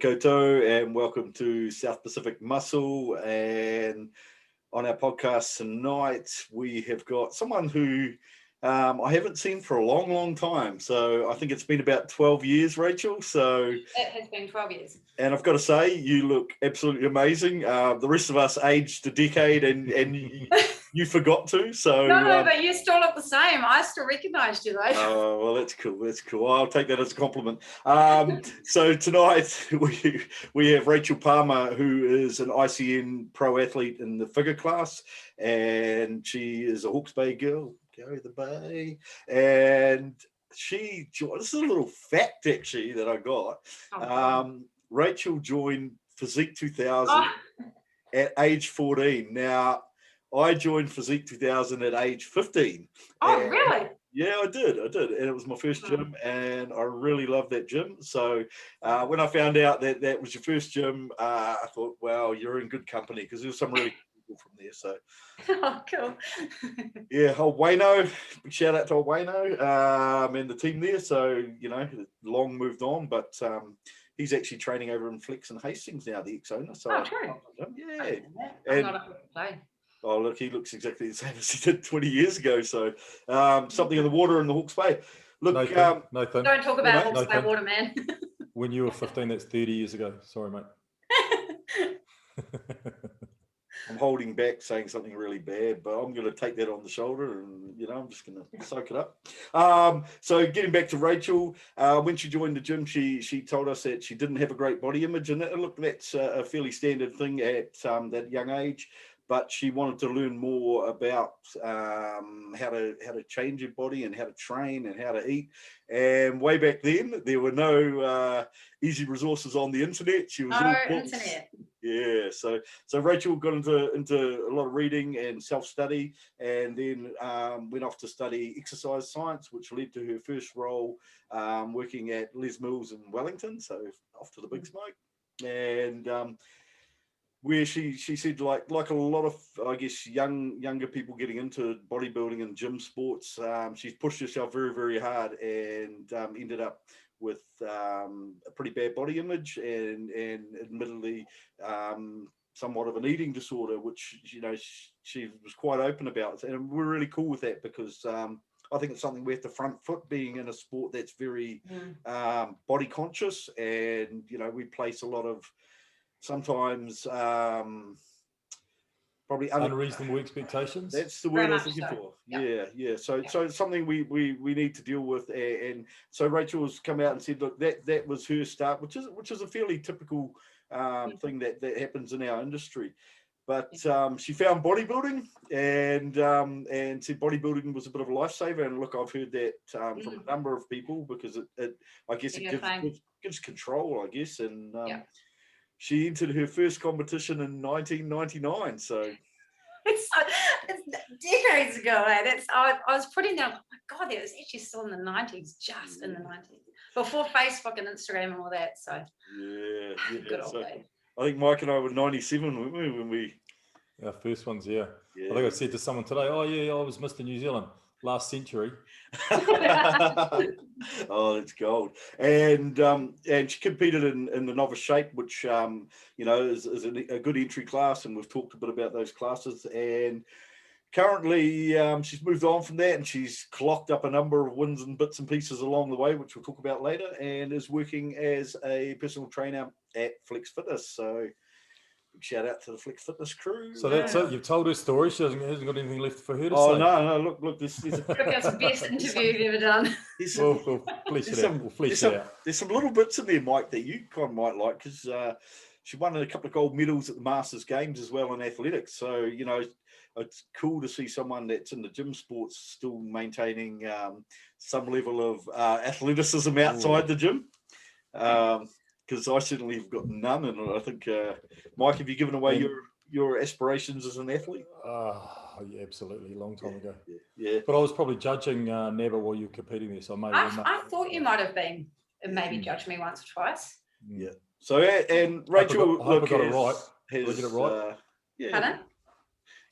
koutou, and welcome to South Pacific Muscle. And on our podcast tonight, we have got someone who I haven't seen for a long time. So I think it's been about 12 years, Rachael. So it has been 12 years. And I've got to say, you look absolutely amazing. The rest of us aged a decade, and you forgot to. So no, but you still look the same. I still recognised you, though. Oh, well, that's cool. That's cool. I'll take that as a compliment. So tonight we have Rachael Palmer, who is an ICN pro athlete in the figure class, and she is a Hawke's Bay girl. Go the Bay, and this is a little fact actually that I got. Rachael joined Physique 2000 at age 14. Now, I joined Physique 2000 at age 15. Oh, really? Yeah, I did. And it was my first gym, and I really loved that gym. So when I found out that that was your first gym, I thought, wow, you're in good company, because there was some really cool people from there. So, oh, cool. Yeah, old Wayno, big shout out to old Wayno and the team there. So, long moved on, but he's actually training over in Flex and Hastings now, the ex-owner. So true. Yeah. I'm not up to play. Oh, look, he looks exactly the same as he did 20 years ago. So something in the water in the Hawke's Bay. Look, Nathan. Don't talk about Hawke's Bay water, man. When you were 15, that's 30 years ago. Sorry, mate. I'm holding back saying something really bad, but I'm going to take that on the shoulder, and I'm just going to soak it up. So getting back to Rachael, when she joined the gym, she told us that she didn't have a great body image, and look, that's a fairly standard thing at that young age. But she wanted to learn more about how to change your body and how to train and how to eat. And way back then, there were no easy resources on the internet. She was all books. Internet. Yeah, so Rachael got into a lot of reading and self-study, and then went off to study exercise science, which led to her first role working at Les Mills in Wellington. So off to the big smoke, and where she said, like a lot of, I guess, younger people getting into bodybuilding and gym sports, she's pushed herself very, very hard, and ended up with a pretty bad body image, and admittedly somewhat of an eating disorder, which she was quite open about, and we're really cool with that, because I think it's something we have to front foot, being in a sport that's very body conscious, and we place a lot of sometimes probably unreasonable expectations. That's the word I was looking for. Yeah. So it's something we need to deal with, and so Rachael's come out and said, look, that was her start, which is a fairly typical thing that happens in our industry. But she found bodybuilding, and said bodybuilding was a bit of a lifesaver. And look, I've heard that from a number of people, because it I guess it gives control, I guess, and she entered her first competition in 1999. So it's decades ago. I was putting down, oh my God, it was actually still in the 90s, just in the 90s, before Facebook and Instagram and all that. So yeah. Good old days. I think Mike and I were 97 when we our first ones. Yeah. I think I said to someone today, oh yeah, I was Mr. New Zealand last century. Oh, that's gold. And she competed in the novice shape, which is a good entry class, and we've talked a bit about those classes. And currently she's moved on from that, and she's clocked up a number of wins and bits and pieces along the way, which we'll talk about later, and is working as a personal trainer at Flex Fitness. So shout out to the Flex Fitness crew. So that's it. You've told her story. She hasn't got anything left for her to say. Oh, no. Look. This is that's the best interview you've ever done. We'll flesh it out. There's some little bits in there, Mike, that you kind of might like, because she won a couple of gold medals at the Masters Games as well in athletics. So, it's cool to see someone that's in the gym sports still maintaining some level of athleticism outside the gym. Because I certainly have got none, and I think, Mike, have you given away your aspirations as an athlete? Yeah, absolutely, a long time ago. Yeah. But I was probably judging Nabba while you were competing there, so I thought you might have been, and maybe judged me once or twice. Yeah. So, and Rachael, I hope I got it right. Did I get it right? Pardon?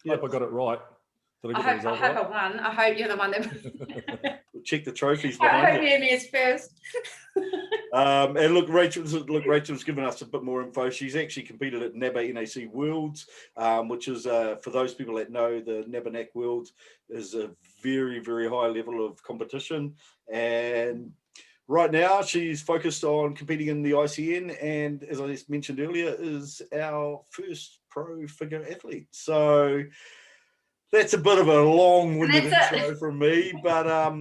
I hope I got it right. I hope I won. I hope you're the one that We'll check the trophies I behind hope you is first. And Rachel's given us a bit more info. She's actually competed at NABA NAC Worlds, which is, for those people that know, the NABA NAC Worlds is a very, very high level of competition. And right now she's focused on competing in the ICN, and as I mentioned earlier, is our first pro figure athlete. So that's a bit of a long-winded intro from me, but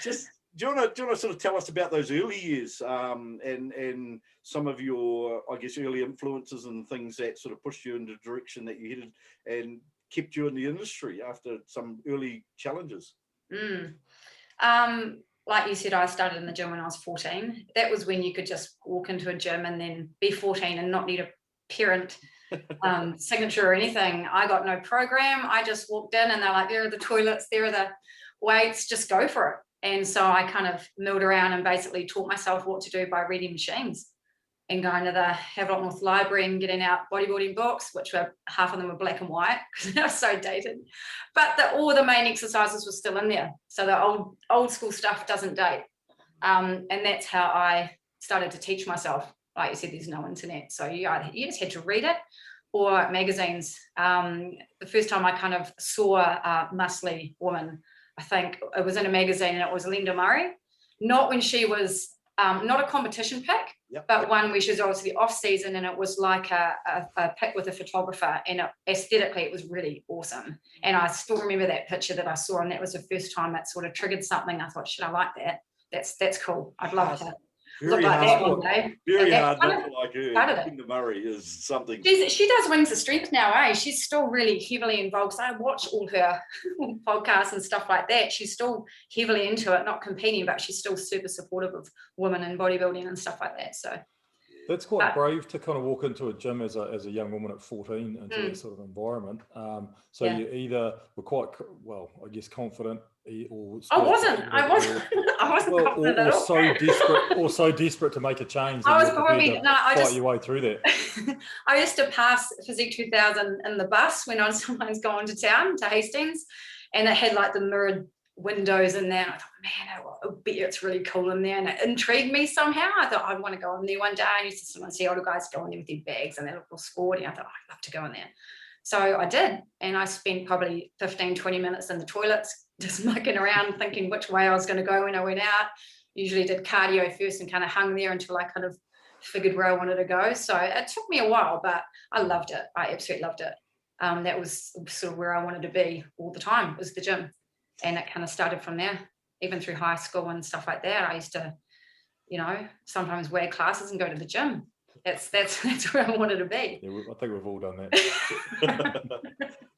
just do you want to sort of tell us about those early years, and some of your, I guess, early influences and things that sort of pushed you in the direction that you headed and kept you in the industry after some early challenges? Like you said, I started in the gym when I was 14. That was when you could just walk into a gym and then be 14 and not need a parent signature or anything. I got no program. I just walked in and they're like, there are the toilets, there are the weights, just go for it. And so I kind of milled around and basically taught myself what to do by reading machines and going to the Havelock North Library and getting out bodybuilding books, which were, half of them were black and white because they were so dated. But all the main exercises were still in there. So the old school stuff doesn't date. And that's how I started to teach myself. Like you said, there's no internet. So you just had to read it, or magazines. The first time I kind of saw a muscly woman, I think it was in a magazine, and it was Linda Murray. Not when she was, not a competition pick, but one where she was obviously off season, and it was like a pick with a photographer, and aesthetically it was really awesome. And I still remember that picture that I saw, and that was the first time that sort of triggered something. I thought, shit, I like that. That's cool. I'd love to look like that one day. Very hard not to like her. Linda Murray is something. She does Wings of Strength now, eh? She's still really heavily involved. So I watch all her podcasts and stuff like that. She's still heavily into it, not competing, but she's still super supportive of women in bodybuilding and stuff like that. So that's quite brave to kind of walk into a gym as a young woman at 14 into that sort of environment. So you either were quite, well, I guess, confident, or I wasn't confident at all. so desperate to make a change. I was probably fight your way through that. I used to pass Physique 2000 in the bus when I was sometimes going to town to Hastings, and it had like the mirrored windows in there. I thought, man, I bet it's really cool in there, and it intrigued me somehow. I thought I'd want to go in there one day. I used to see older guys go in there with their bags and they look all sporty. I thought I'd love to go in there. So I did, and I spent probably 15-20 minutes in the toilets just mucking around thinking which way I was going to go when I went out. Usually did cardio first and kind of hung there until I kind of figured where I wanted to go. So it took me a while, but I loved it. I absolutely loved it. That was sort of where I wanted to be all the time, was the gym. And it kind of started from there, even through high school and stuff like that. I used to, sometimes wear classes and go to the gym. That's where I wanted to be. Yeah, I think we've all done that.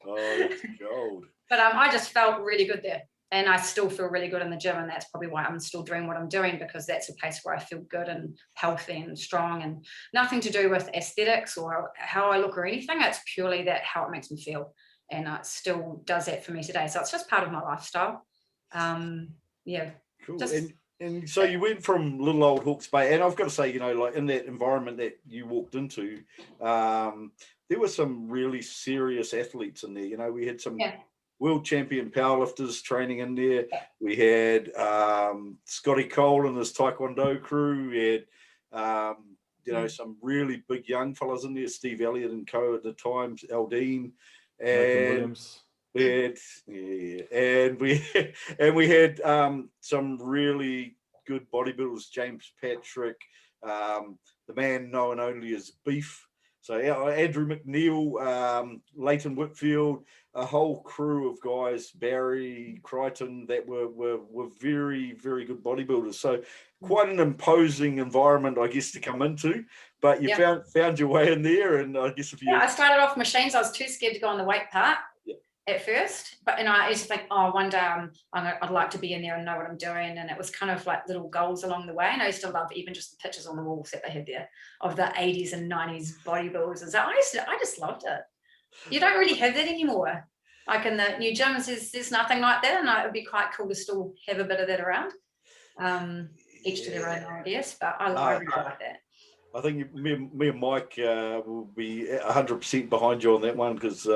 Oh, that's gold. But I just felt really good there, and I still feel really good in the gym, and that's probably why I'm still doing what I'm doing, because that's a place where I feel good and healthy and strong, and nothing to do with aesthetics or how I look or anything. It's purely that how it makes me feel, and it still does that for me today. So it's just part of my lifestyle. Yeah. Cool. And so you went from little old Hawke's Bay, and I've got to say, like in that environment that you walked into, there were some really serious athletes in there. We had some world champion powerlifters training in there. We had Scotty Cole and his Taekwondo crew. We had, some really big young fellas in there, Steve Elliott and co at the time, Aldine, and Williams. We had, and we had some really good bodybuilders, James Patrick, the man known only as Beef. So Andrew McNeil, Leighton Whitfield, a whole crew of guys, Barry Crichton, that were very, very good bodybuilders. So quite an imposing environment, I guess, to come into. But you found your way in there, and I guess I started off machines. I was too scared to go on the weight part at first, and I used to think, one day I'd like to be in there and know what I'm doing, and it was kind of like little goals along the way. And I used to love even just the pictures on the walls that they had there of the 80s and 90s bodybuilders, and so I just loved it. You don't really have that anymore. Like in the new gyms, there's nothing like that, and it would be quite cool to still have a bit of that around. Each to their own, I guess, but I really like that. I think me and Mike will be 100% behind you on that one, because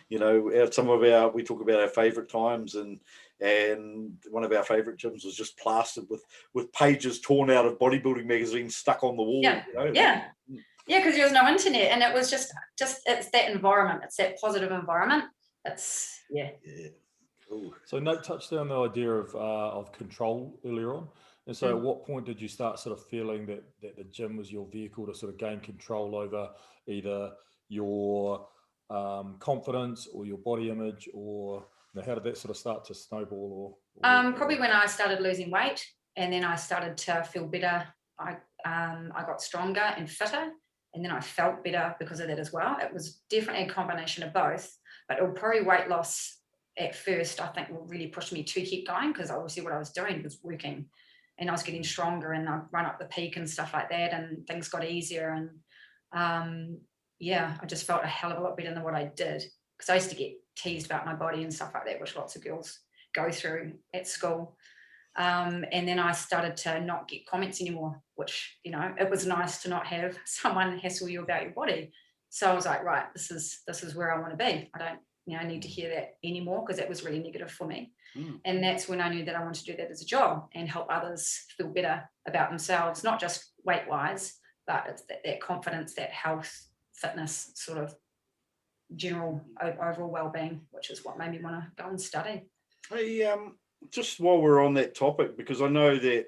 we talk about our favourite times, and and one of our favorite gyms was just plastered with pages torn out of bodybuilding magazines stuck on the wall. Yeah, because there was no internet, and it was just it's that environment, it's that positive environment. It's Cool. So Nate touched on the idea of control earlier on. And so at what point did you start sort of feeling that the gym was your vehicle to sort of gain control over either your confidence or your body image, or how did that sort of start to snowball? Probably when I started losing weight, and then I started to feel better. I got stronger and fitter, and then I felt better because of that as well. It was definitely a combination of both, but it was probably weight loss at first, I think, will really push me to keep going, because obviously what I was doing was working, and I was getting stronger, and I'd run up the peak and stuff like that, and things got easier. And I just felt a hell of a lot better than what I did, because I used to get teased about my body and stuff like that, which lots of girls go through at school. And then I started to not get comments anymore, which, it was nice to not have someone hassle you about your body. So I was like, right, this is where I want to be. I don't need to hear that anymore, because it was really negative for me. And that's when I knew that I wanted to do that as a job and help others feel better about themselves, not just weight wise, but it's that confidence, that health, fitness, sort of general overall well-being, which is what made me want to go and study. Hey, just while we're on that topic, because I know that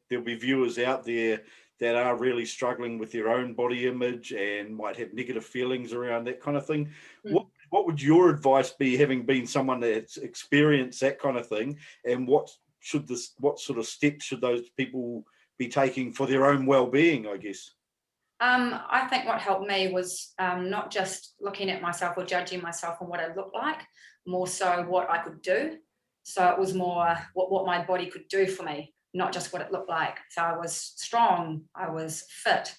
there'll be viewers out there that are really struggling with their own body image and might have negative feelings around that kind of thing. What would your advice be, having been someone that's experienced that kind of thing, and what sort of steps should those people be taking for their own well-being, I guess? I think what helped me was not just looking at myself or judging myself on what I looked like, more so what I could do. So it was more what my body could do for me, not just what it looked like. So I was strong, I was fit,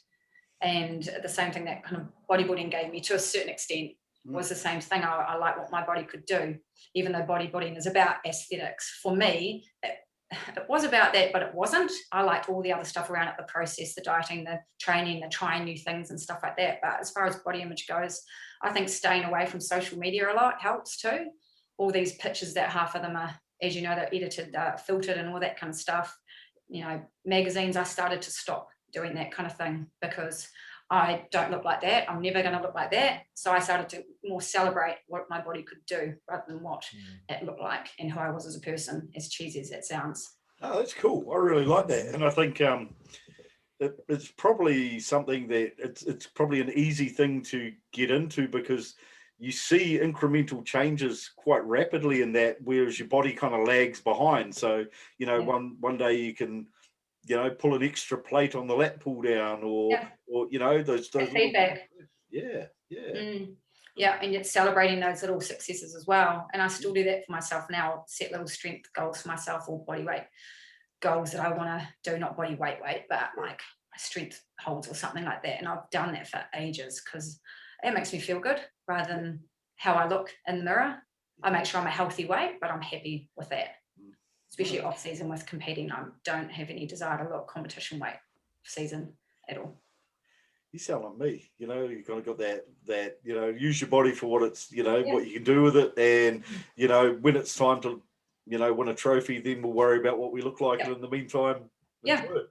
and the same thing that kind of bodybuilding gave me to a certain extent was the same thing. I like what my body could do, even though bodybuilding is about aesthetics. For me, it was about that, but it wasn't. I liked all the other stuff around it, the process, the dieting, the training, the trying new things and stuff like that. But as far as body image goes, I think staying away from social media a lot helps too. All these pictures that half of them are, as you know, they're edited, filtered and all that kind of stuff. Magazines, I started to stop doing that kind of thing, because I don't look like that. I'm never going to look like that. So I started to more celebrate what my body could do rather than what it looked like and who I was as a person, as cheesy as that sounds. Oh, that's cool. I really like that. And I think it's probably something that it's probably an easy thing to get into, because you see incremental changes quite rapidly in that, whereas your body kind of lags behind. So, one day you can, pull an extra plate on the lat pull down, or those feedback. Yeah, and yet celebrating those little successes as well. And I still do that for myself now. Set little strength goals for myself, or body weight goals that I want to do, not body weight, but like strength holds or something like that. And I've done that for ages, because it makes me feel good rather than how I look in the mirror. I make sure I'm a healthy weight, but I'm happy with that. Especially off season with competing, I don't have any desire to look competition weight season at all. You sound like me. You kind of got that use your body for what it's what you can do with it, and when it's time to win a trophy, then we'll worry about what we look like. And in the meantime, enjoy it.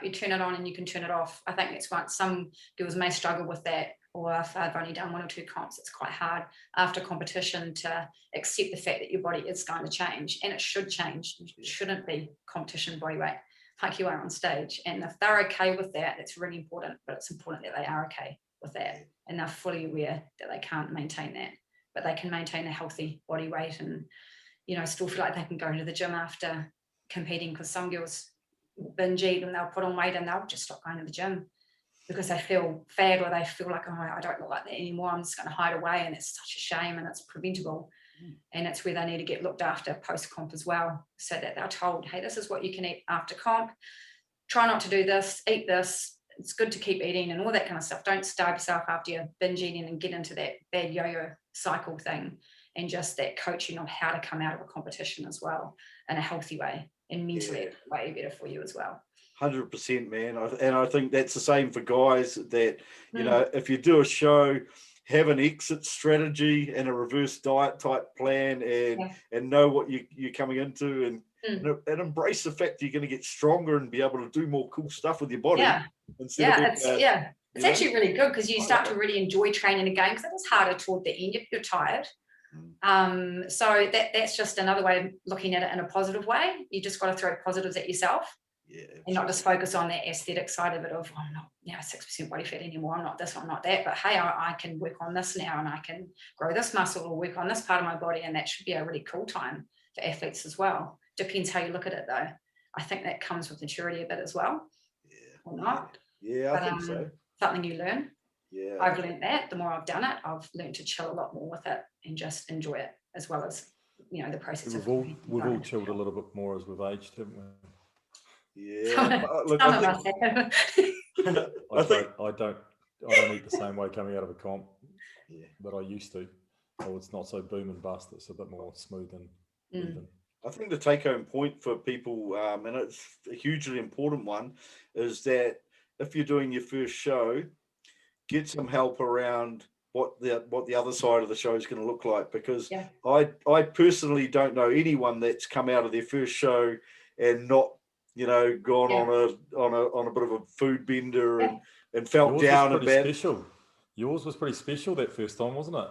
You turn it on and you can turn it off. I think that's what some girls may struggle with that, or if I've only done 1 or 2 comps, it's quite hard after competition to accept the fact that your body is going to change, and it should change. You shouldn't be competition body weight like you are on stage. And if they're okay with that, that's really important. But it's important that they are okay with that, and they're fully aware that they can't maintain that, but they can maintain a healthy body weight and still feel like they can go to the gym after competing. Because some girls binge eat and they'll put on weight and they'll just stop going to the gym because they feel fat, or they feel like, oh, I don't look like that anymore, I'm just going to hide away. And it's such a shame, and it's preventable. And it's where they need to get looked after post-comp as well, so that they're told, hey, this is what you can eat after comp. Try not to do this, eat this. It's good to keep eating and all that kind of stuff. Don't starve yourself after you're binge eating and get into that bad yo-yo cycle thing. And just that coaching on how to come out of a competition as well in a healthy way, and mentally way better for you as well. 100%, man. And I think that's the same for guys, that if you do a show have an exit strategy and a reverse diet type plan, and know what you're coming into, and embrace the fact that you're going to get stronger and be able to do more cool stuff with your body. It's actually really good, because you start to really enjoy training again, because it is harder toward the end if you're tired. So that's just another way of looking at it in a positive way. You just got to throw positives at yourself. And not just focus on that aesthetic side of it of, I'm not 6% body fat anymore, I'm not this, I'm not that, but hey, I can work on this now, and I can grow this muscle or work on this part of my body, and that should be a really cool time for athletes as well. Depends how you look at it though. I think that comes with maturity a bit as well. Or not. I think so. Something you learn. I've learned that. The more I've done it, I've learned to chill a lot more with it and just enjoy it, as well as, the process. We've all chilled a little bit more as we've aged, haven't we? Look, some of us have. I don't eat the same way coming out of a comp, but I used to. So it's not so boom and bust. It's a bit more smooth and even. I think the take-home point for people, and it's a hugely important one, is that if you're doing your first show, get some help around what the other side of the show is going to look like, because I personally don't know anyone that's come out of their first show and not gone on a bit of a food bender and felt Yours down was and bad. Special. Yours was pretty special that first time, wasn't it?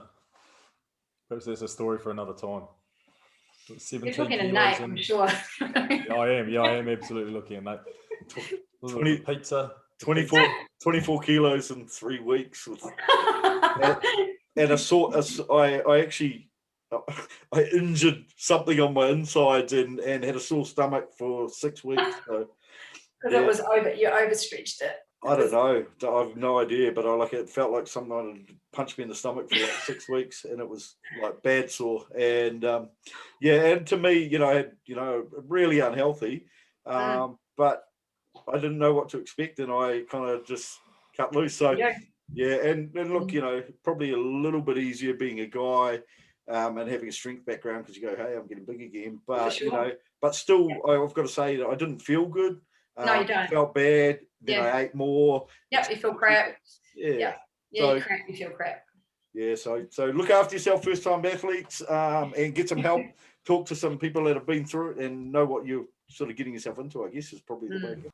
Perhaps that's a story for another time. 17 You're looking at kilos Nate, I'm sure. I am absolutely looking at Nate. 20, pizza. 24 kilos in 3 weeks. And I injured something on my insides and had a sore stomach for 6 weeks. So, because you overstretched it. I don't know. I have no idea, but it felt like someone had punched me in the stomach for like 6 weeks, and it was like bad sore. And and to me, really unhealthy. But I didn't know what to expect, and I kind of just cut loose. So and look, probably a little bit easier being a guy and having a strength background, because you go, hey, I'm getting big again. But but still, I've got to say that I didn't feel good. No, you don't. I felt bad. Then I ate more. Yep, you feel crap. Yeah, you feel crap. Yeah, so look after yourself, first time athletes, and get some help. Talk to some people that have been through it and know what you're sort of getting yourself into, I guess, is probably the way to go.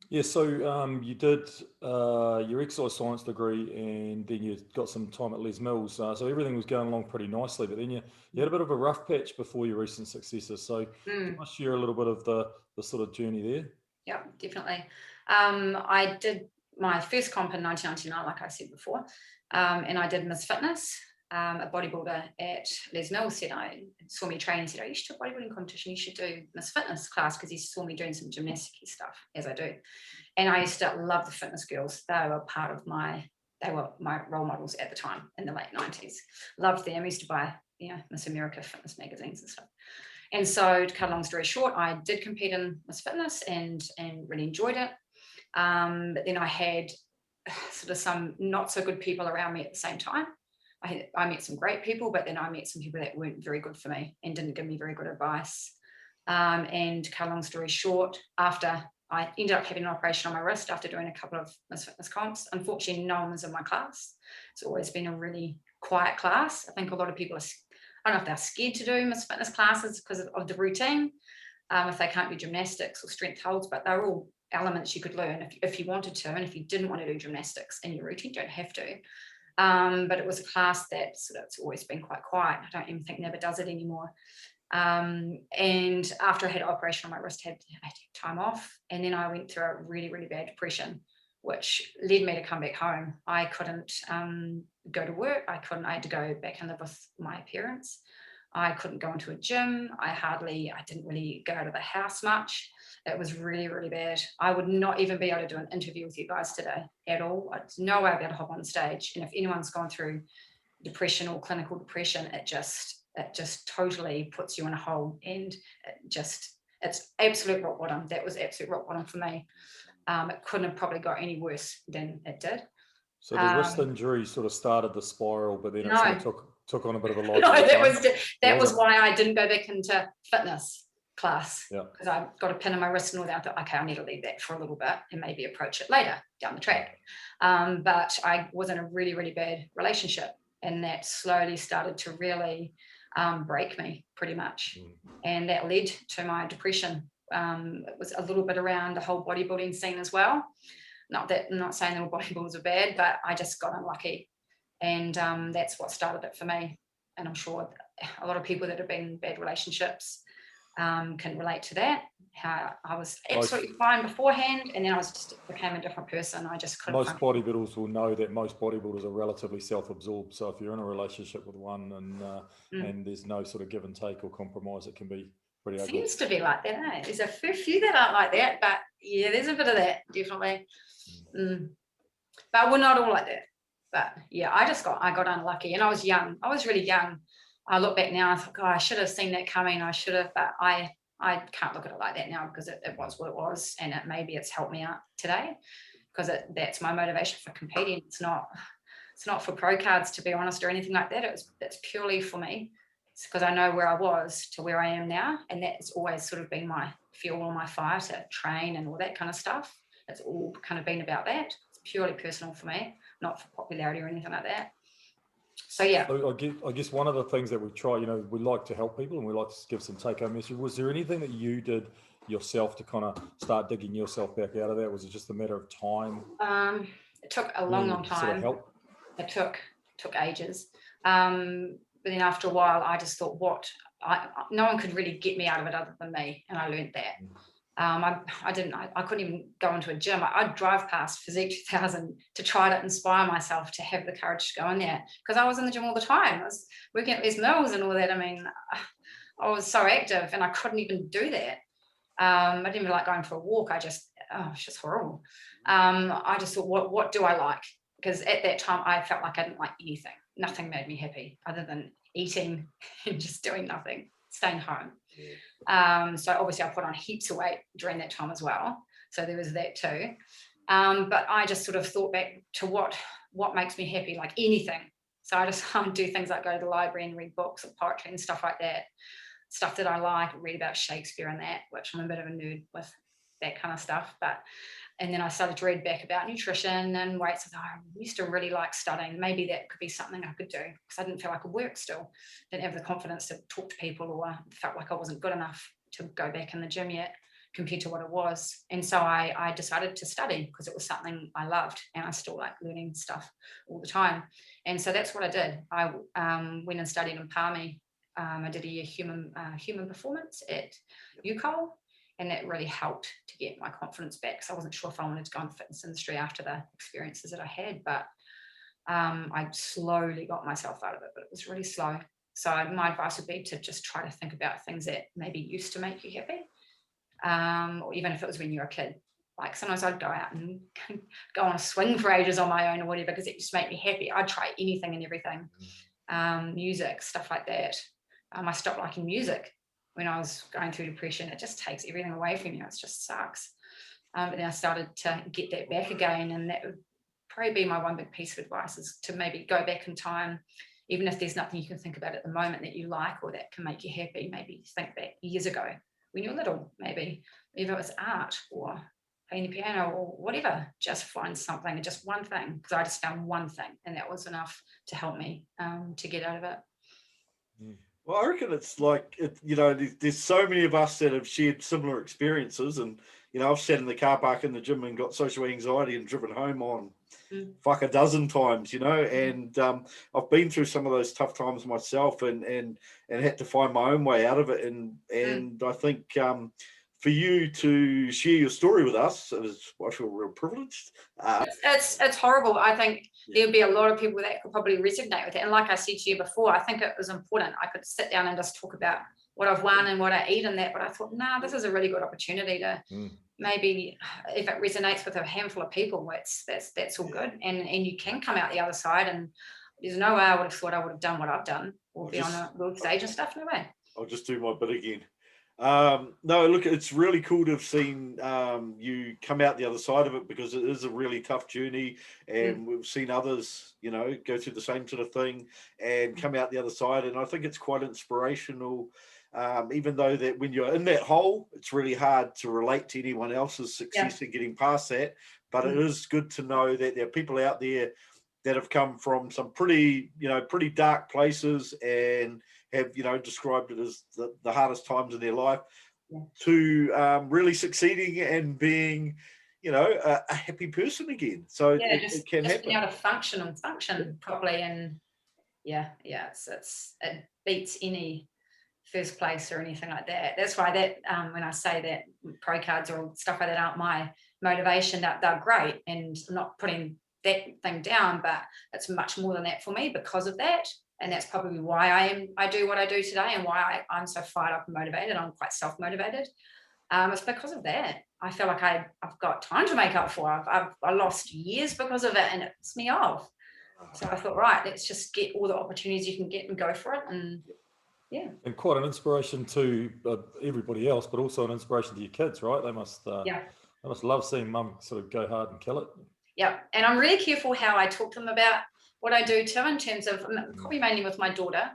Yeah, so you did your exercise science degree, and then you got some time at Les Mills. So everything was going along pretty nicely, but then you had a bit of a rough patch before your recent successes. So can I share a little bit of the sort of journey there? Yeah, definitely. I did my first comp in 1999, like I said before, and I did Miss Fitness. A bodybuilder at Les Mills saw me train and said, you should do a bodybuilding competition, you should do Miss Fitness class, because he saw me doing some gymnastic stuff, as I do. And I used to love the fitness girls. They were my role models at the time in the late 90s. Loved them. I used to buy, Miss America fitness magazines and stuff. And so, to cut a long story short, I did compete in Miss Fitness and really enjoyed it. But then I had sort of some not so good people around me at the same time. I met some great people, but then I met some people that weren't very good for me and didn't give me very good advice. And to cut a long story short, after I ended up having an operation on my wrist after doing a couple of Miss Fitness comps, unfortunately, no one was in my class. It's always been a really quiet class. I think a lot of people I don't know if they're scared to do Miss Fitness classes because of the routine, if they can't do gymnastics or strength holds, but they're all elements you could learn if you wanted to, and if you didn't want to do gymnastics in your routine, you don't have to. But it was a class that's always been quite quiet. I don't even think NABA does it anymore. And after I had an operation on my wrist, I had time off, and then I went through a really, really bad depression, which led me to come back home. I couldn't go to work. I had to go back and live with my parents. I couldn't go into a gym. I didn't really go out of the house much. It was really, really bad. I would not even be able to do an interview with you guys today at all. There's no way I'd be able to hop on stage. And if anyone's gone through depression or clinical depression, it just totally puts you in a hole, and it's absolute rock bottom. That was absolute rock bottom for me. It couldn't have probably got any worse than it did. So the wrist injury sort of started the spiral, but then it sort of took on a bit of a life. No, that was why I didn't go back into fitness, class, Yeah. because I got a pin in my wrist and all that. I thought, okay, I need to leave that for a little bit and maybe approach it later down the track. But I was in a really, really bad relationship, and that slowly started to really break me pretty much. And that led to my depression. It was a little bit around the whole bodybuilding scene as well. Not that, I'm not saying that all bodybuilders are bad, but I just got unlucky. And that's what started it for me. And I'm sure a lot of people that have been in bad relationships can relate to that. How I was absolutely fine beforehand, and then I just became a different person. I just couldn't. Most bodybuilders will know that most bodybuilders are relatively self-absorbed. So if you're in a relationship with one and there's no sort of give and take or compromise, it can be pretty ugly. Seems to be like that, eh? There's a few that aren't like that, but yeah, there's a bit of that, definitely. But we're not all like that. But yeah, I got unlucky, and I was young. I was really young. I look back now, I thought, oh, I should have seen that coming. I should have, but I can't look at it like that now, because it was what it was, and maybe it's helped me out today, because that's my motivation for competing. It's not for pro cards, to be honest, or anything like that. It's purely for me. It's because I know where I was to where I am now, and that's always sort of been my fuel or my fire to train and all that kind of stuff. It's all kind of been about that. It's purely personal for me, not for popularity or anything like that. So yeah. So I guess one of the things that we try, we like to help people and we like to give some take-home message. Was there anything that you did yourself to kind of start digging yourself back out of that? Was it just a matter of time? It took a long time. Sort of help? It took ages. But then after a while, I just thought, no one could really get me out of it other than me, and I learned that. I couldn't even go into a gym. I'd drive past Physique 2000 to try to inspire myself to have the courage to go in there, because I was in the gym all the time. I was working at Les Mills and all that. I mean, I was so active, and I couldn't even do that. I didn't even like going for a walk. It's just horrible. I just thought, what do I like? Because at that time, I felt like I didn't like anything. Nothing made me happy other than eating and just doing nothing, staying home. So obviously I put on heaps of weight during that time as well. So there was that too. But I just sort of thought back to what makes me happy, like anything. So I would do things like go to the library and read books of poetry and stuff like that. Stuff that I like, read about Shakespeare and that, which I'm a bit of a nerd with that kind of stuff. And then I started to read back about nutrition and weights. I thought, I used to really like studying. Maybe that could be something I could do, because I didn't feel like I could work still. Didn't have the confidence to talk to people, or felt like I wasn't good enough to go back in the gym yet compared to what it was. And so I decided to study, because it was something I loved, and I still like learning stuff all the time. And so that's what I did. I went and studied in Palmy. I did a year human performance at UCOL. And that really helped to get my confidence back, because I wasn't sure if I wanted to go in the fitness industry after the experiences that I had. But I slowly got myself out of it, but it was really slow. So my advice would be to just try to think about things that maybe used to make you happy, or even if it was when you were a kid. Like sometimes I'd go out and go on a swing for ages on my own or whatever, because it just made me happy. I'd try anything and everything, music, stuff like that. I stopped liking music when I was going through depression. It just takes everything away from you. It just sucks. But then I started to get that back again, and that would probably be my one big piece of advice, is to maybe go back in time, even if there's nothing you can think about at the moment that you like or that can make you happy. Maybe think back years ago when you were little, maybe if it was art or playing the piano or whatever. Just find something, just one thing, because I just found one thing, and that was enough to help me to get out of it. Well, I reckon it's like, there's so many of us that have shared similar experiences. And, I've sat in the car park in the gym and got social anxiety and driven home on fuck a dozen times, and I've been through some of those tough times myself and had to find my own way out of it. And I think for you to share your story with us, I feel real privileged. It's horrible. I think there'd be a lot of people that could probably resonate with it. And like I said to you before, I think it was important. I could sit down and just talk about what I've won and what I eat and that, but I thought, this is a really good opportunity to maybe, if it resonates with a handful of people, that's all good. And you can come out the other side, and there's no way I would have thought I would have done what I've done, or be on a world stage and stuff. No way. I'll just do my bit again. No, look, it's really cool to have seen you come out the other side of it, because it is a really tough journey, and we've seen others, you know, go through the same sort of thing and come out the other side. And I think it's quite inspirational, even though that when you're in that hole, it's really hard to relate to anyone else's success in getting past that. But it is good to know that there are people out there that have come from some pretty, you know, pretty dark places and have, you know, described it as the hardest times in their life, to really succeeding and being, you know, a happy person again. So it can happen. Being able to function properly, and it beats any first place or anything like that. That's why that when I say that pro cards or stuff like that aren't my motivation, that they're great, and I'm not putting that thing down, but it's much more than that for me because of that. And that's probably why I do what I do today, and why I'm so fired up and motivated. I'm quite self-motivated. It's because of that. I feel like I've got time to make up for. I lost years because of it, and it pissed me off. So I thought, right, let's just get all the opportunities you can get and go for it. And and quite an inspiration to everybody else, but also an inspiration to your kids, right? They must love seeing mum sort of go hard and kill it. Yeah, and I'm really careful how I talk to them about what I do too, in terms of probably mainly with my daughter.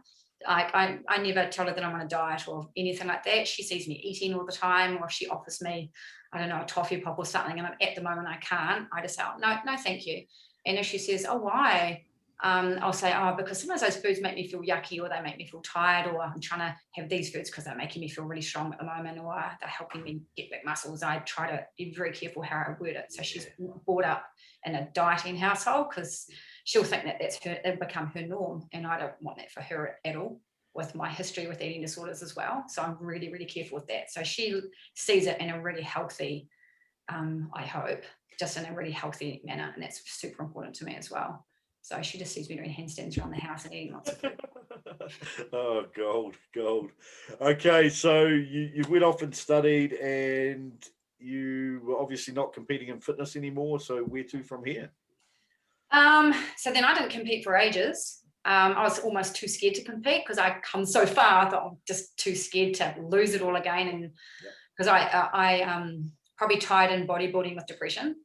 I never tell her that I'm on a diet or anything like that. She sees me eating all the time, or if she offers me, I don't know, a toffee pop or something, and at the moment I can't, I just say, oh, no, thank you. And if she says, oh, why? I'll say, oh, because sometimes those foods make me feel yucky, or they make me feel tired, or I'm trying to have these foods because they're making me feel really strong at the moment, or they're helping me get big muscles. I try to be very careful how I word it. So she's brought up in a dieting household, because she'll think that that's her, it'll become her norm, and I don't want that for her at all, with my history with eating disorders as well. So I'm really, really careful with that. So she sees it in a really healthy, I hope, just in a really healthy manner, and that's super important to me as well. So she just sees me doing handstands around the house and eating lots of food. Oh, gold. Okay, so you went off and studied, and you were obviously not competing in fitness anymore. So where to from here? So then I didn't compete for ages. I was almost too scared to compete, because I'd come so far. I thought I'm just too scared to lose it all again. And because I probably tied in bodybuilding with depression.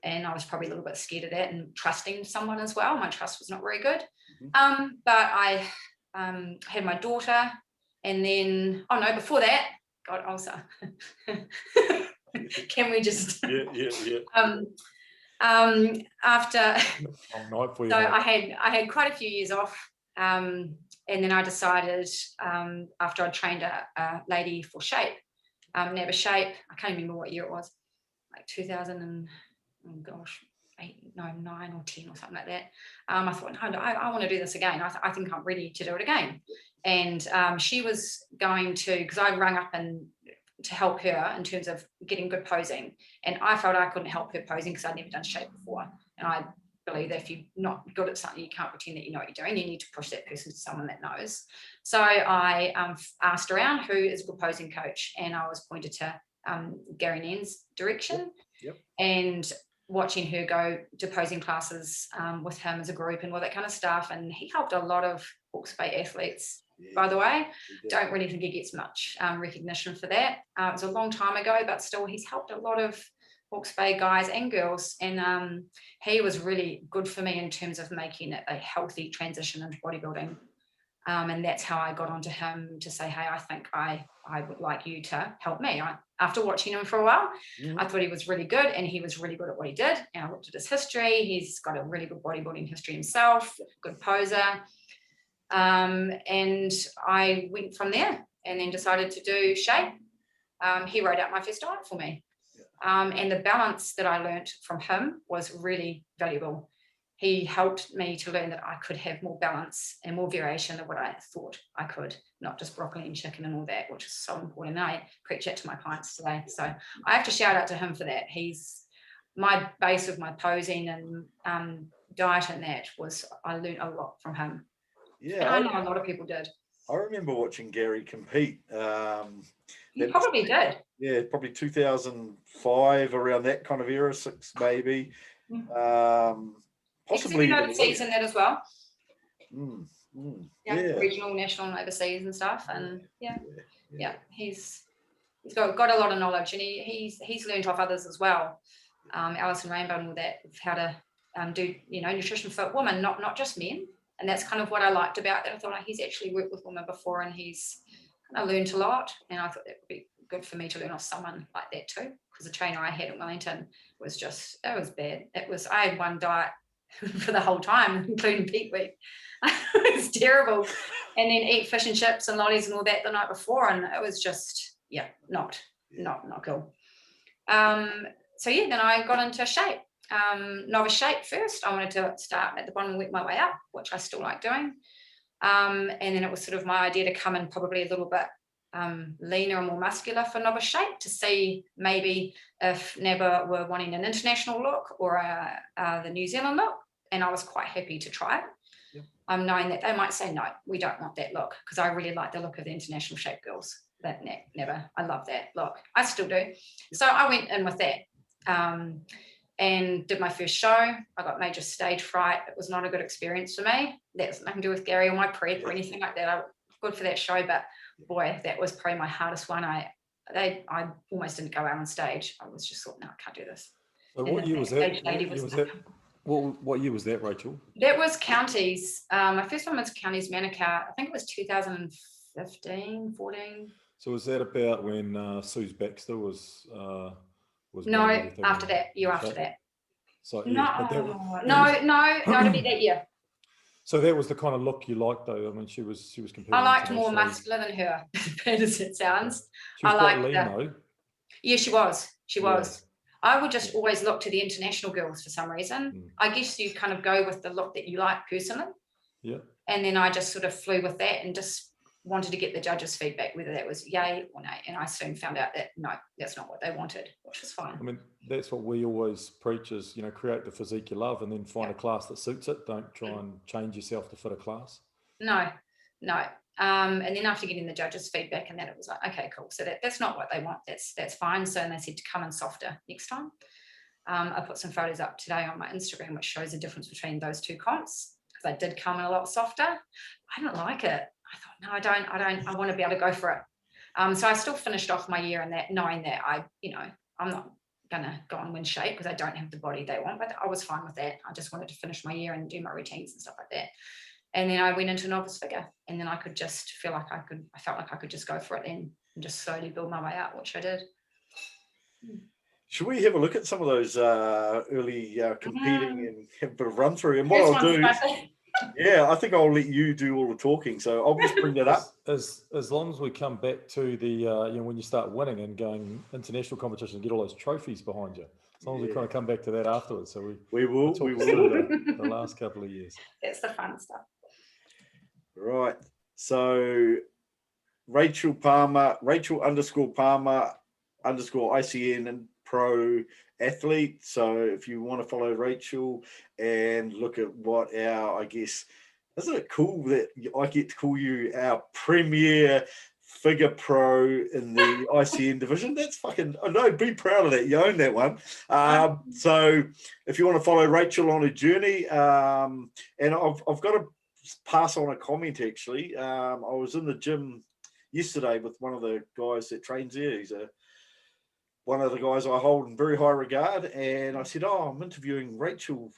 And I was probably a little bit scared of that, and trusting someone as well. My trust was not very good. But I had my daughter, and then, before that, God, also, can we just, after, so I had quite a few years off, and then I decided, after I trained a lady for Shape, Never Shape, I can't remember what year it was, like 2000 and, oh gosh, 9 or 10 or something like that. I thought, no, I want to do this again. I think I'm ready to do it again. And she was going to, because I rang up and to help her in terms of getting good posing, and I felt I couldn't help her posing because I'd never done Shape before, and I believe that if you're not good at something, you can't pretend that you know what you're doing. You need to push that person to someone that knows. So I asked around who is a good posing coach, and I was pointed to Gary Nan's direction. And watching her go to posing classes with him as a group and all that kind of stuff. And he helped a lot of Hawke's Bay athletes, by the way. Don't really think he gets much recognition for that. It was a long time ago, but still he's helped a lot of Hawke's Bay guys and girls. And he was really good for me in terms of making it a healthy transition into bodybuilding. And that's how I got onto him to say, hey, I think I would like you to help me. After watching him for a while, I thought he was really good, and he was really good at what he did. And I looked at his history. He's got a really good bodybuilding history himself, good poser. And I went from there, and then decided to do Shape. He wrote out my first diet for me. And the balance that I learned from him was really valuable. He helped me to learn that I could have more balance and more variation than what I thought I could, not just broccoli and chicken and all that, which is so important. I preach that to my clients today. So I have to shout out to him for that. He's my base of my posing and diet, and that was, I learned a lot from him. Yeah, and I know a lot of people did. I remember watching Gary compete. You probably did. Yeah, probably 2005, around that kind of era, 6 maybe. Possibly even overseas in that as well. Yeah, regional, national, and overseas and stuff. And he's He's got a lot of knowledge, and he's learned off others as well. Alison Rainbow and all that, how to do, you know, nutrition for women, not just men. And that's kind of what I liked about that. I thought, he's actually worked with women before, and he's kind of learned a lot. And I thought that would be good for me to learn off someone like that too, because the trainer I had at Wellington was just, it was bad. I had one diet for the whole time, including peak week. It was terrible. And then eat fish and chips and lollies and all that the night before, and it was just, not cool. So yeah, then I got into shape. Novice shape first. I wanted to start at the bottom and work my way up, which I still like doing. And then it was sort of my idea to come in probably a little bit leaner and more muscular for novice shape, to see maybe if NABA were wanting an international look or the New Zealand look. And I was quite happy to try it. I'm knowing that they might say, no, we don't want that look, because I really like the look of the international shape girls. That NABA, I love that look. I still do. So I went in with that. And did my first show. I got major stage fright. It was not a good experience for me. That's nothing to do with Gary or my prep or anything like that. I was good for that show, but boy, that was probably my hardest one. I almost didn't go out on stage. I was just thought, no, I can't do this. So what year was that? What year was that, Rachel? That was counties. My first one was counties Manukau. I think it was 2015, 14. So was that about when Suze Baxter was no, after that, year after that. So no, to be that year. So that was the kind of look you liked, though. I mean, she was competing. I liked more muscular than her, as bad as it sounds. She was quite lean, though. Yeah, she was. She was. I would just always look to the international girls for some reason. I guess you kind of go with the look that you like personally. Yeah. And then I just sort of flew with that and just wanted to get the judges' feedback, whether that was yay or nay. And I soon found out that no, that's not what they wanted, which is fine. I mean, that's what we always preach is, you know, create the physique you love and then find a class that suits it. Don't try and change yourself to fit a class. No. And then after getting the judges' feedback and that, it was like, okay, cool. So that's not what they want. That's fine. So and they said to come in softer next time. I put some photos up today on my Instagram, which shows the difference between those two comps, because I did come in a lot softer. I didn't like it. I thought, no, I don't. I want to be able to go for it. So I still finished off my year in that, knowing that I'm not gonna go and win shape because I don't have the body they want, but I was fine with that. I just wanted to finish my year and do my routines and stuff like that. And then I went into novice figure, and then I could just feel like I felt like I could just go for it and just slowly build my way out, which I did. Should we have a look at some of those early competing and have a bit of run through? And what I'll do, I think I'll let you do all the talking. So I'll just bring that up. As long as we come back to the when you start winning and going international competition, get all those trophies behind you. As long as we kind of come back to that afterwards. So we will the last couple of years. That's the fun stuff. Right. So Rachael _Palmer _ ICN and pro athlete. So if you want to follow Rachael and look at what our, I guess, isn't it cool that I get to call you our premier figure pro in the ICN division? That's fucking, I know, be proud of that. You own that one. So if you want to follow Rachael on her journey, and I've got to pass on a comment actually. I was in the gym yesterday with one of the guys that trains there. He's one of the guys I hold in very high regard, and I said, I'm interviewing Rachael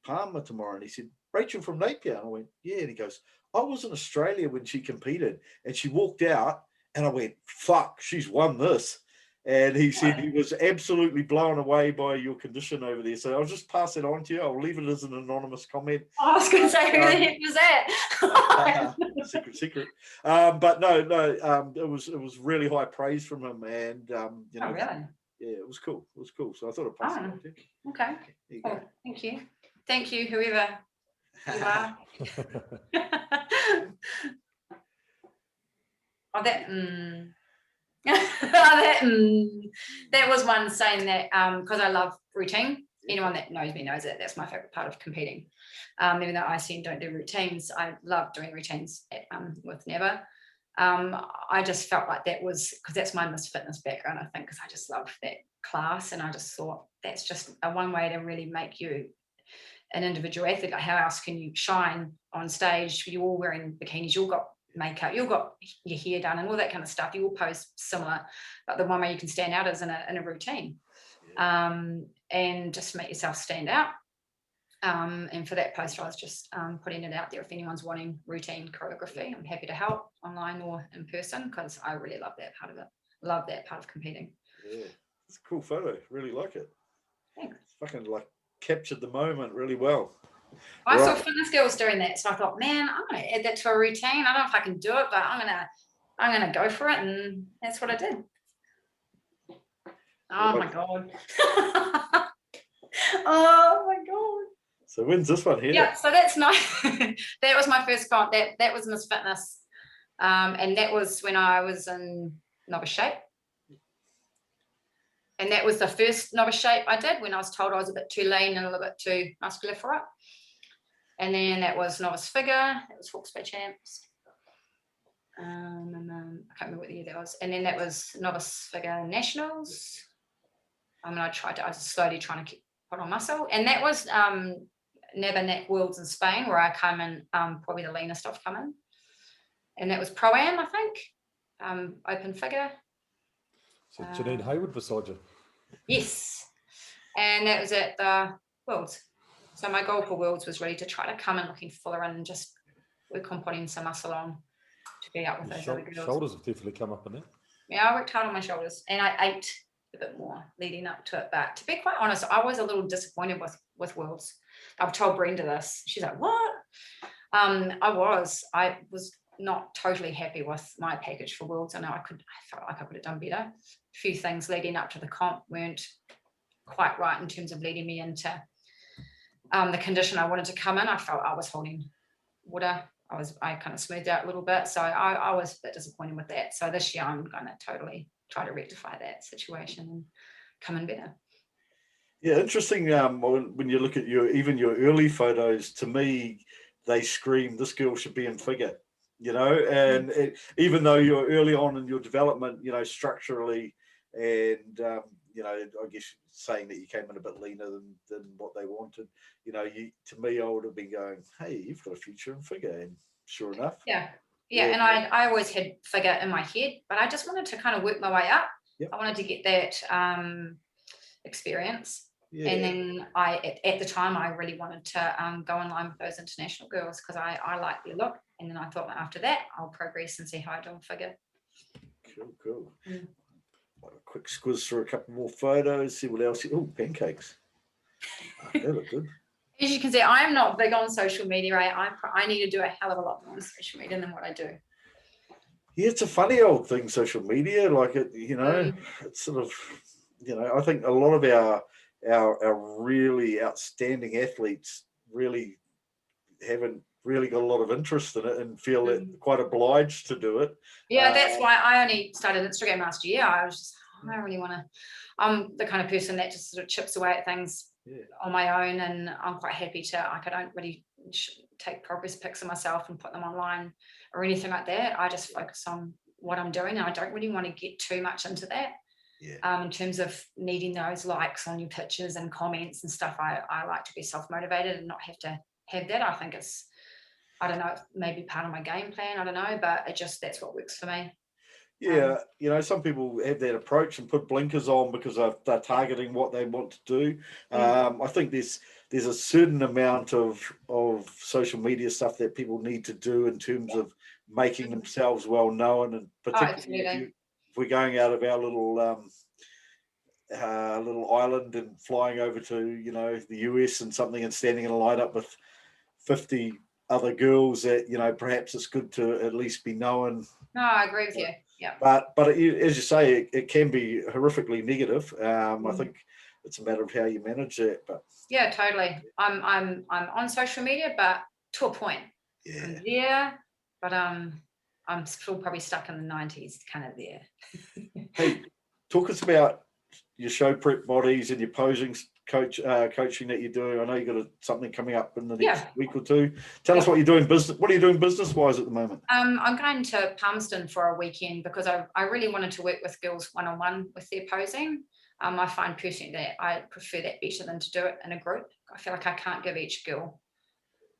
Palmer tomorrow. And he said, Rachael from Napier? And I went, yeah. And he goes, I was in Australia when she competed, and she walked out, and I went, fuck, she's won this. And he said he was absolutely blown away by your condition over there. So I'll just pass it on to you. I'll leave it as an anonymous comment. I was going to say, who the heck was that? Secret. But no, it was really high praise from him, and really? Yeah, it was cool. So I thought I'd pass it on to you. Okay. Cool. Thank you, whoever you are. That was one saying that because I love routine. Anyone that knows me knows that that's my favorite part of competing. Even though ICN don't do routines, I love doing routines with NABA. I just felt like that was, because that's my Miss Fitness background, I think, because I just love that class, and I just thought that's just a one way to really make you an individual athlete. Like, how else can you shine on stage? You're all wearing bikinis, you all got makeup, you've got your hair done and all that kind of stuff, you will pose similar, but the one way you can stand out is in a routine. And just make yourself stand out. And for that post, I was just putting it out there. If anyone's wanting routine choreography, I'm happy to help online or in person, because I really love that part of it. Love that part of competing. Yeah, it's a cool photo. Really like it. Thanks. It's fucking like captured the moment really well. I saw fitness girls doing that, so I thought, man, I'm going to add that to a routine. I don't know if I can do it, but I'm gonna go for it, and that's what I did. Oh my god. Oh my god. So when's this one here? Yeah, so that's nice. That was my first comp. That was Miss Fitness, and that was when I was in novice shape. And that was the first novice shape I did, when I was told I was a bit too lean and a little bit too muscular for it. And then that was novice figure. That was Hawke's Bay Champs. And then, I can't remember what year that was. And then that was novice figure nationals. I was slowly trying to put on muscle. And that was Nabanak Worlds in Spain, where I come in, probably the leanest I've come in. And that was Pro-Am, I think, open figure. So Janine Hayward beside you? Yes. And that was at the Worlds. So my goal for Worlds was really to try to come in looking fuller and just work on putting some muscle on to be out with those other girls. Shoulders have definitely come up in there. Yeah, I worked hard on my shoulders, and I ate a bit more leading up to it. But to be quite honest, I was a little disappointed with Worlds. I've told Brenda this. She's like, what? I was not totally happy with my package for Worlds. I felt like I could have done better. A few things leading up to the comp weren't quite right in terms of leading me into the condition I wanted to come in. I felt I was holding water. I kind of smoothed out a little bit. So I was a bit disappointed with that. So this year I'm going to totally try to rectify that situation and come in better. Yeah, interesting. When you look at even your early photos, to me, they scream, this girl should be in figure, and even though you're early on in your development, structurally, and, I guess saying that you came in a bit leaner than what they wanted, to me, I would have been going, hey, you've got a future in figure. And sure enough. Yeah. And I always had figure in my head, but I just wanted to kind of work my way up. Yep. I wanted to get that experience. Yeah. And then at the time, I really wanted to go in line with those international girls, because I like their look. And then I thought after that, I'll progress and see how I do in figure. Cool. A quick squiz through a couple more photos, see what else. Oh, pancakes. They look good. As you can see, I'm not big on social media. I need to do a hell of a lot more on social media than what I do. Yeah, it's a funny old thing, social media. Like it, it's sort of, I think a lot of our really outstanding athletes really haven't really got a lot of interest in it and feel quite obliged to do it. Yeah, that's why I only started Instagram last year. I was just, I don't really want to. I'm the kind of person that just sort of chips away at things on my own, and I'm quite happy to. I don't really take progress pics of myself and put them online or anything like that. I just focus on what I'm doing, and I don't really want to get too much into that. Yeah. In terms of needing those likes on your pictures and comments and stuff, I like to be self-motivated and not have to have that. I think it's, I don't know, maybe part of my game plan, I don't know, but that's what works for me. Yeah, some people have that approach and put blinkers on because they're targeting what they want to do. I think there's a certain amount of social media stuff that people need to do in terms of making themselves well known, and particularly if we're going out of our little island and flying over to the US and something, and standing in a lineup with 50 other girls, that perhaps it's good to at least be known. No, I agree with you. Yeah. But as you say, it can be horrifically negative. I think it's a matter of how you manage it. But yeah, totally. I'm on social media, but to a point. Yeah. I'm there, but I'm still probably stuck in the 90s, kind of there. Hey, talk us about your show prep bodies and your posing coaching that you're doing. I know you've got something coming up in the next week or two. Tell us what you're doing what are you doing business-wise at the moment? I'm going to Palmerston for a weekend because I really wanted to work with girls one-on-one with their posing. I find personally that I prefer that better than to do it in a group. I feel like I can't give each girl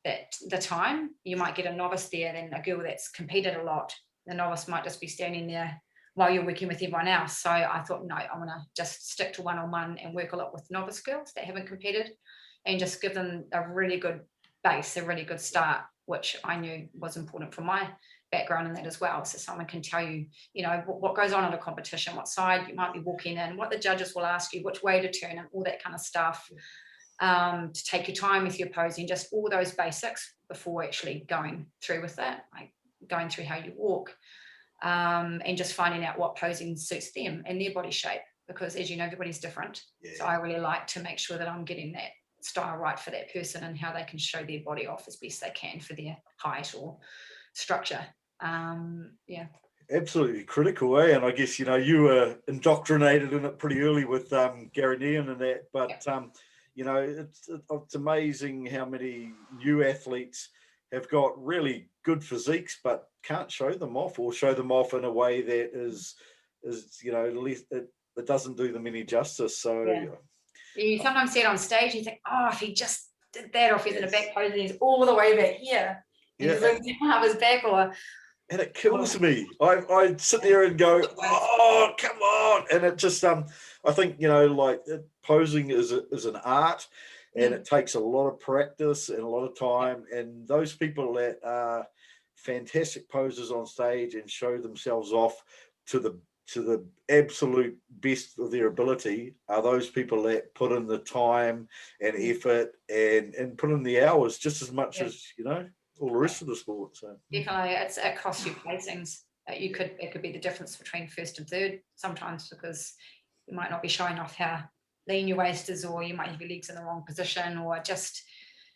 that the time. You might get a novice there, then a girl that's competed a lot, the novice might just be standing there while you're working with everyone else. So I thought, no, I want to just stick to one-on-one and work a lot with novice girls that haven't competed, and just give them a really good base, a really good start, which I knew was important for my background in that as well. So someone can tell you, you know, what goes on at a competition, what side you might be walking in, what the judges will ask you, which way to turn, and all that kind of stuff. To take your time with your posing, just all those basics before actually going through with it, like going through how you walk, and just finding out what posing suits them and their body shape, because as you know, everybody's different. So I really like to make sure that I'm getting that style right for that person and how they can show their body off as best they can for their height or structure. Absolutely critical, eh? And I guess, you know, you were indoctrinated in it pretty early with Gary Neon and that, but you know, it's amazing how many new athletes have got really good physiques but can't show them off, or show them off in a way that is you know, it doesn't do them any justice. So you sometimes see it on stage, you think, oh, if he just did that, or if he's in a back pose and he's all the way back here, and he's looking up his back, and it kills me. I sit there and go, oh, come on. And it just, I think, you know, like posing is an art, and it takes a lot of practice and a lot of time. And those people that are fantastic posers on stage and show themselves off to the absolute best of their ability are those people that put in the time and effort and put in the hours just as much as, you know, all the rest of the sport. So definitely, it costs you placings. It could be the difference between first and third sometimes, because you might not be showing off how lean your waist is, or you might have your legs in the wrong position, or just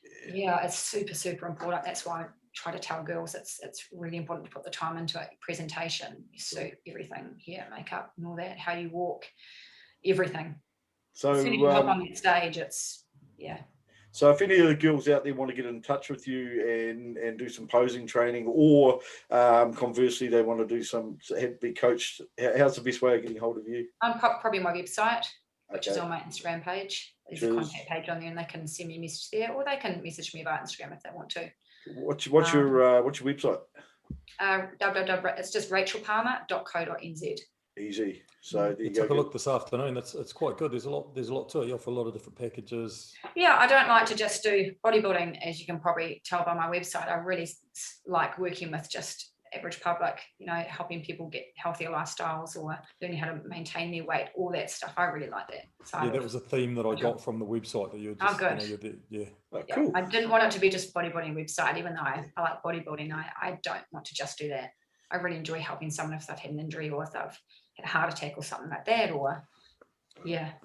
it's super important. That's why I try to tell girls it's really important to put the time into it. Presentation, your suit, everything, makeup and all that, how you walk, everything. So as soon as you walk on that stage, it's So if any of the girls out there want to get in touch with you and do some posing training, or conversely they want to do be coached, how's the best way of getting hold of you? Probably my website, which is on my Instagram page. There's a contact page on there, and they can send me a message there, or they can message me about Instagram if they want to. What's your website? It's just rachaelpalmer.co.nz. Easy. So you took a look this afternoon. It's quite good. There's a lot to it. You offer a lot of different packages. Yeah, I don't like to just do bodybuilding, as you can probably tell by my website. I really like working with just average public, you know, helping people get healthier lifestyles or learning how to maintain their weight, all that stuff. I really like that. So that was a theme that I got from the website that you were just, good. Cool. I didn't want it to be just bodybuilding website, even though I like bodybuilding. I don't want to just do that. I really enjoy helping someone if they've had an injury, or if they've had a heart attack or something like that, or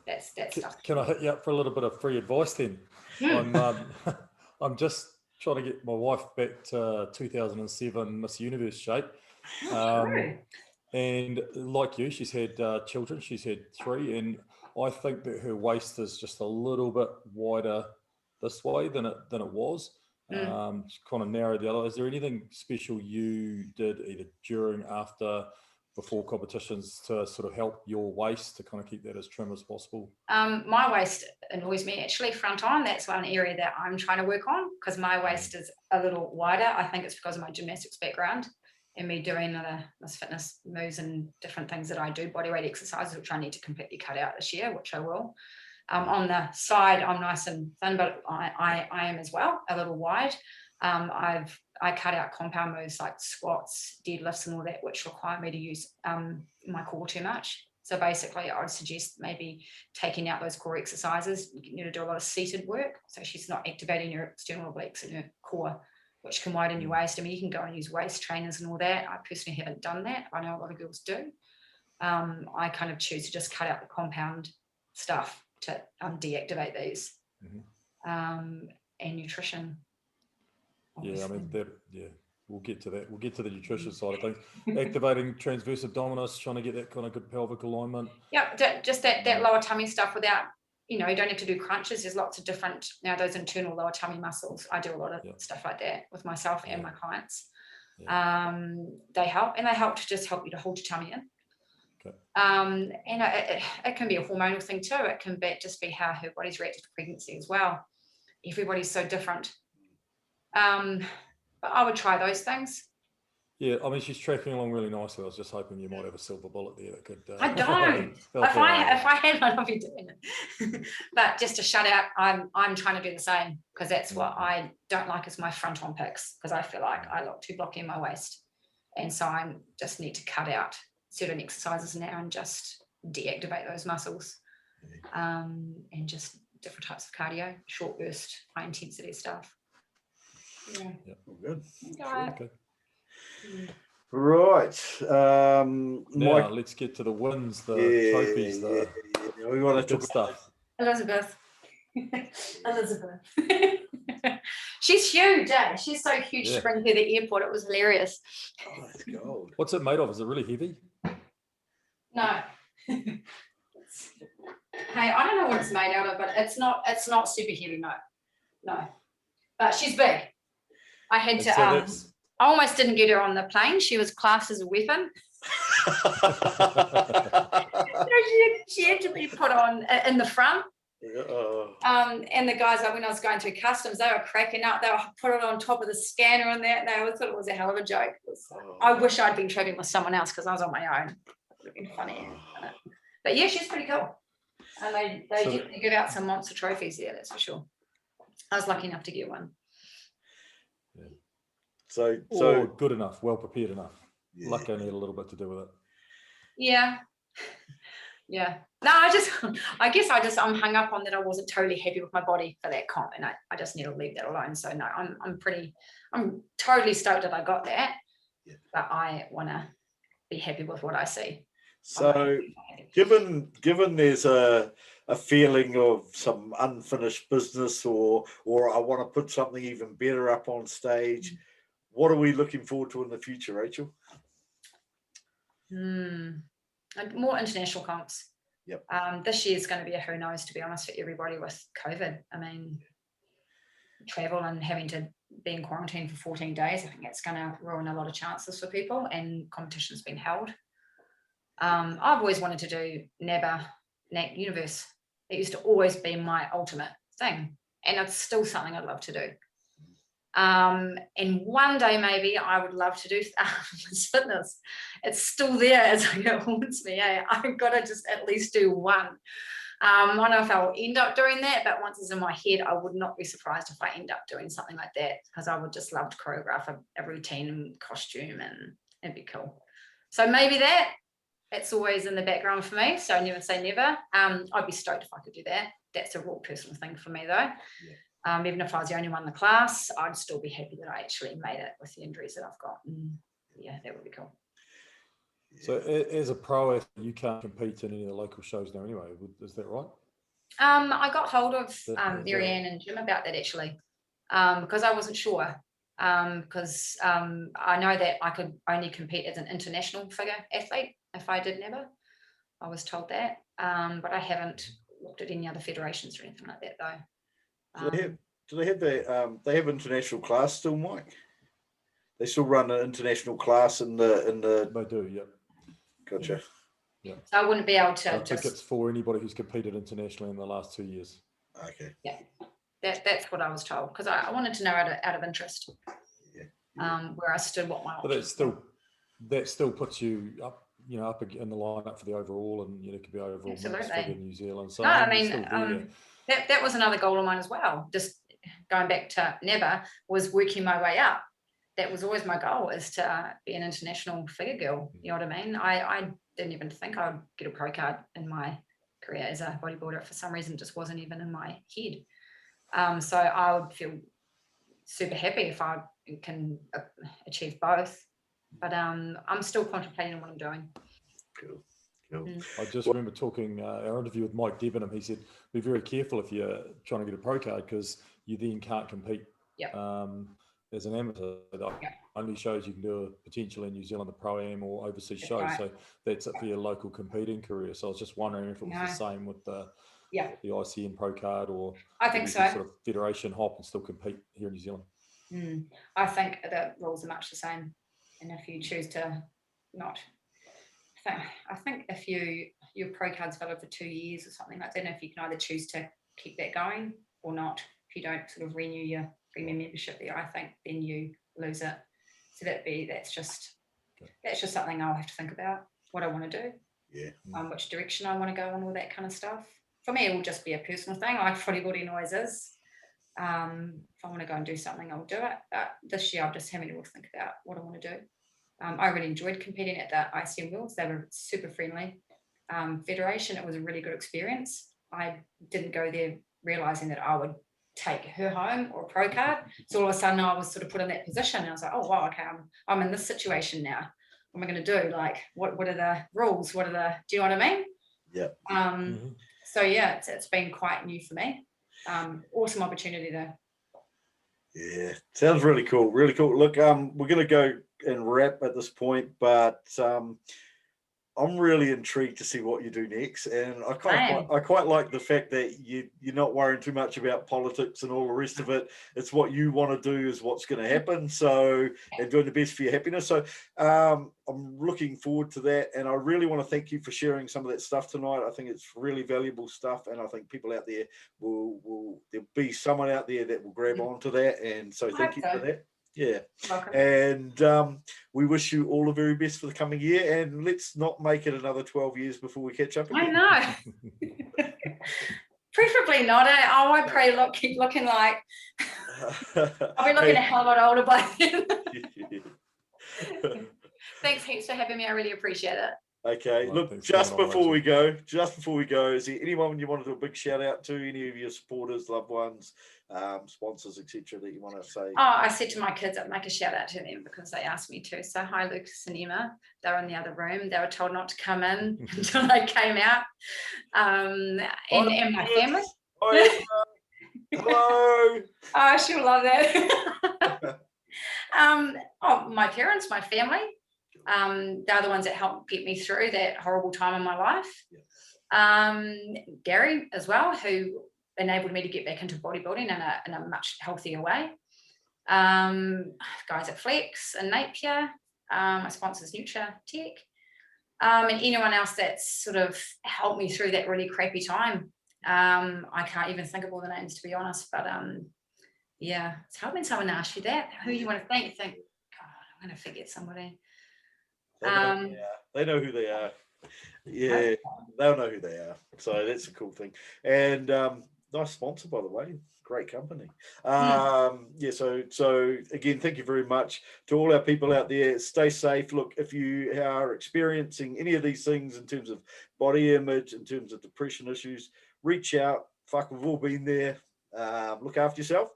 that's stuff. Can I hit you up for a little bit of free advice then? I'm just trying to get my wife back to 2007 Miss Universe shape. And like you, she's had children. She's had 3, and I think that her waist is just a little bit wider this way than it was. Kind of narrowed the other. Is there anything special you did either during, after, before competitions to sort of help your waist to kind of keep that as trim as possible? My waist annoys me actually front on. That's one area that I'm trying to work on, because my waist is a little wider. I think it's because of my gymnastics background and me doing this fitness moves and different things that I do, bodyweight exercises, which I need to completely cut out this year, which I will. On the side, I'm nice and thin, but I am as well a little wide. I cut out compound moves like squats, deadlifts, and all that, which require me to use my core too much. So basically, I would suggest maybe taking out those core exercises. You need to do a lot of seated work, so she's not activating your external obliques and your core, which can widen your waist. I mean, you can go and use waist trainers and all that. I personally haven't done that. I know a lot of girls do. I kind of choose to just cut out the compound stuff to deactivate these. And nutrition. Obviously. I mean, we'll get to that. We'll get to the nutrition side of things. Activating transverse abdominis, trying to get that kind of good pelvic alignment. Yeah, just that lower tummy stuff without, you know, you don't have to do crunches. There's lots of different, now those internal lower tummy muscles. I do a lot of stuff like that with myself and my clients. They help, and they help to just help you to hold your tummy in. And it can be a hormonal thing too. It can just be how her body's reacted to pregnancy as well. Everybody's so different. But I would try those things. Yeah, I mean, she's tracking along really nicely. I was just hoping you might have a silver bullet there that could. I don't. If I had one, I'd be doing it. But just to shut out, I'm trying to do the same, because that's what I don't like, is my front on pics, because I feel like I look too blocky in my waist, and so I just need to cut out certain exercises now and just deactivate those muscles, and just different types of cardio, short burst, high intensity stuff. Yeah. Good. Okay. Right. Now Mike, let's get to the wins, the trophies, the we want to good talk stuff. Elizabeth. She's huge, eh? She's so huge to bring to the airport. It was hilarious. Oh, that's gold. What's it made of? Is it really heavy? No. Hey, I don't know what it's made out of, but it's not super heavy, no. But she's big. I had to I almost didn't get her on the plane. She was classed as a weapon. So she had to be put on in the front. And the guys, when I was going through customs, they were cracking up. They were put it on top of the scanner and that. And they always thought it was a hell of a joke. I wish I'd been traveling with someone else, because I was on my own. It would have been funny. But yeah, she's pretty cool. And they give out some monster trophies there, that's for sure. I was lucky enough to get one. Yeah. So good enough, well prepared enough. Yeah. Luck only had a little bit to do with it. Yeah. No, I'm hung up on that. I wasn't totally happy with my body for that comp, and I just need to leave that alone. So no, I'm totally stoked that I got that. Yeah. But I want to be happy with what I see. So given there's a feeling of some unfinished business, or I want to put something even better up on stage, what are we looking forward to in the future, Rachel? More international comps. Yep. This year is going to be a who knows, to be honest, for everybody with COVID. I mean, travel and having to be in quarantine for 14 days, I think that's going to ruin a lot of chances for people, and competition's been held. I've always wanted to do NAC Universe. It used to always be my ultimate thing, and it's still something I'd love to do. And one day maybe I would love to do fitness. It's still there as it haunts me. I've got to just at least do one. I don't know if I'll end up doing that, but once it's in my head, I would not be surprised if I end up doing something like that, because I would just love to choreograph a routine and costume, and it'd be cool. So maybe that's always in the background for me. So never say never. I'd be stoked if I could do that. That's a real personal thing for me, though. Yeah. Even if I was the only one in the class, I'd still be happy that I actually made it with the injuries that I've got. Yeah, that would be cool. So as a pro, you can't compete in any of the local shows now anyway. Is that right? I got hold of Marianne and Jim about that, actually, because I wasn't sure. Because I know that I could only compete as an international figure athlete if I did never. I was told that, but I haven't looked at any other federations or anything like that, though. Do they have they have international class still, Mike? They still run an international class in the. They do, yeah. Gotcha. Yeah. So I wouldn't be able to. I think it's for anybody who's competed internationally in the last 2 years. Okay. Yeah, that's what I was told, because I wanted to know out of interest. Yeah. Where I stood, what my options. But that still puts you up. Up in the lineup for the overall, and it could be overall figure New Zealand. So no, I mean, that was another goal of mine as well. Just going back to never, was working my way up. That was always my goal, is to be an international figure girl. You know what I mean? I didn't even think I'd get a pro card in my career as a bodybuilder. For some reason, it just wasn't even in my head. So I would feel super happy if I can achieve both. But I'm still contemplating what I'm doing. Cool. I just remember talking our interview with Mike Debenham. He said, be very careful if you're trying to get a pro card, because you then can't compete as an amateur. The only shows you can do potentially in New Zealand, the Pro-Am or overseas shows. Right. So that's it for your local competing career. So I was just wondering if it was the same with the ICN pro card, or I think so. Sort of federation hop and still compete here in New Zealand. I think the rules are much the same. And if you choose to not, I think if your pro card's valid for 2 years or something like that, and if you can either choose to keep that going or not, if you don't sort of renew your premium membership there, I think then you lose it. So that's just something I'll have to think about, what I want to do, which direction I want to go and all that kind of stuff. For me, it will just be a personal thing, like bodybuilding always is. If I want to go and do something, I'll do it. But this year, I'm just having to think about what I want to do. I really enjoyed competing at the ICN Worlds. They were super friendly. Federation, it was a really good experience. I didn't go there realizing that I would take her home or a pro card. So all of a sudden I was sort of put in that position. And I was like, oh, wow, okay, I'm in this situation now. What am I going to do? Like, what are the rules? Do you know what I mean? Yeah. So yeah, it's been quite new for me. Awesome opportunity though. Yeah, sounds really cool. Really cool. Look, we're going to go and wrap at this point, but I'm really intrigued to see what you do next, and I quite like the fact that you're not worrying too much about politics and all the rest of it. It's what you want to do is what's going to happen. So, and doing the best for your happiness. So, I'm looking forward to that, and I really want to thank you for sharing some of that stuff tonight. I think it's really valuable stuff, and I think people out there there'll be someone out there that will grab onto that, and so thank you for that. Yeah. Welcome. And we wish you all the very best for the coming year, and let's not make it another 12 years before we catch up again. I know. Preferably not. I won't probably keep looking like I'll be looking a hell of a lot older by then. Thanks heaps for having me. I really appreciate it. Okay, look, just before we go, is there anyone you want to do a big shout out to? Any of your supporters, loved ones, sponsors, etc., that you want to say? Oh, I said to my kids I'd make a shout out to them because they asked me to. So hi, Lucas and Emma. They were in the other room. They were told not to come in until they came out. And my family. Hello. Oh, she'll love that. My parents, my family. They're the ones that helped get me through that horrible time in my life. Gary as well, who enabled me to get back into bodybuilding in a much healthier way. Guys at Flex and Napier, my sponsors NutraTech, and anyone else that's sort of helped me through that really crappy time. I can't even think of all the names, to be honest, but yeah, it's hard when someone asks you that, who you want to thank. You think, God, I'm going to forget somebody. They know who they are. Yeah, they'll know who they are. So that's a cool thing. And nice sponsor, by the way. Great company. So again, thank you very much to all our people out there. Stay safe. Look, if you are experiencing any of these things in terms of body image, in terms of depression issues, reach out. Fuck, we've all been there. Look after yourself.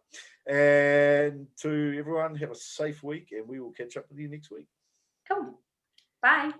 And to everyone, have a safe week, and we will catch up with you next week. Cool. Bye.